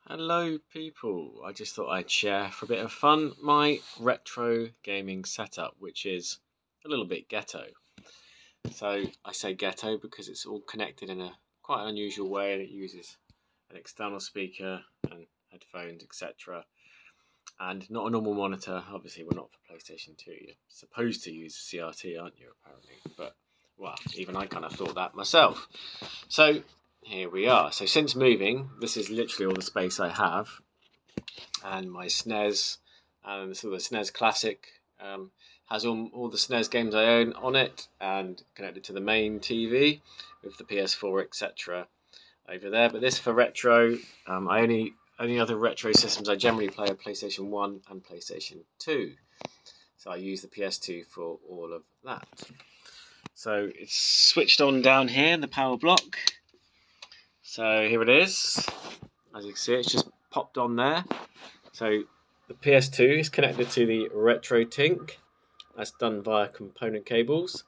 Hello people, I just thought I'd share for a bit of fun my retro gaming setup, which is a little bit ghetto. So I say ghetto because it's all connected in a quite unusual way, and it uses an external speaker and headphones, etc. And not a normal monitor. Obviously we're not for PlayStation 2, you're supposed to use a CRT, aren't you, apparently? But well, even I kind of thought that myself. So here we are. So since moving, this is literally all the space I have, and my SNES, and so the SNES Classic has all the SNES games I own on it, and connected to the main TV with the PS4, etc. over there. But this for retro, I only other retro systems I generally play are PlayStation 1 and PlayStation 2. So I use the PS2 for all of that. So it's switched on down here in the power block. So here it is. As you can see, it's just popped on there. So the PS2 is connected to the Retrotink. That's done via component cables,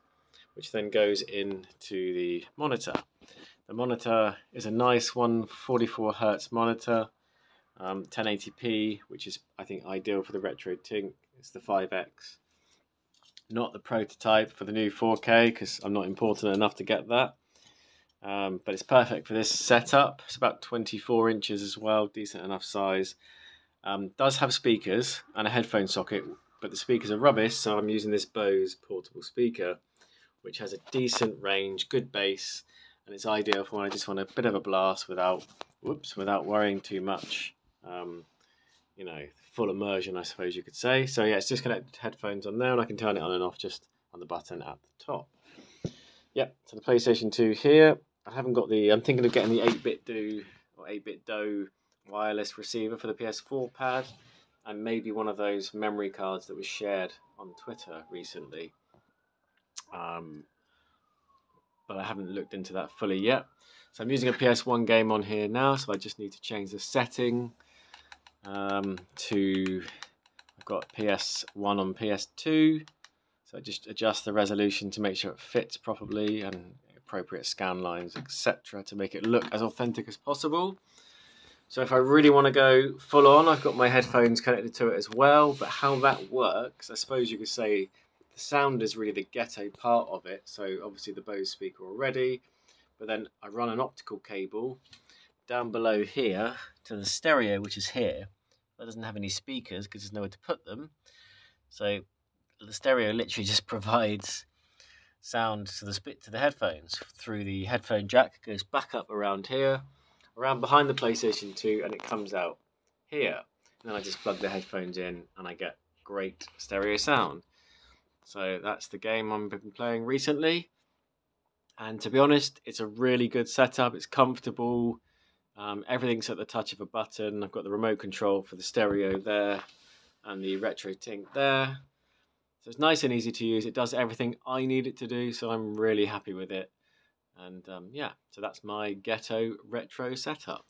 which then goes into the monitor. The monitor is a nice 144Hz monitor, 1080p, which is, I think, ideal for the Retrotink. It's the 5X. Not the prototype for the new 4K, because I'm not important enough to get that. But it's perfect for this setup. It's about 24 inches as well, decent enough size. Does have speakers and a headphone socket, but the speakers are rubbish, so I'm using this Bose portable speaker, which has a decent range, good bass, and it's ideal for when I just want a bit of a blast without worrying too much. Full immersion, I suppose you could say. So yeah, it's just connected to headphones on there, and I can turn it on and off just on the button at the top. Yep, so the PlayStation 2 here. I'm thinking of getting the 8-bit Do wireless receiver for the PS4 pad, and maybe one of those memory cards that was shared on Twitter recently. But I haven't looked into that fully yet. So I'm using a PS1 game on here now, so I just need to change the setting to, I've got PS1 on PS2. So I just adjust the resolution to make sure it fits properly, and appropriate scan lines, etc., to make it look as authentic as possible. So if I really want to go full on, I've got my headphones connected to it as well. But how that works, I suppose you could say the sound is really the ghetto part of it. So obviously the Bose speaker already, but then I run an optical cable down below here to the stereo, which is here. That doesn't have any speakers because there's nowhere to put them. So the stereo literally just provides sound to the headphones through the headphone jack. It goes back up around here, around behind the PlayStation 2, and it comes out here. And then I just plug the headphones in and I get great stereo sound. So that's the game I've been playing recently. And to be honest, it's a really good setup. It's comfortable. Everything's at the touch of a button. I've got the remote control for the stereo there and the Retrotink there. So it's nice and easy to use. It does everything I need it to do, so I'm really happy with it. And yeah, so that's my ghetto retro setup.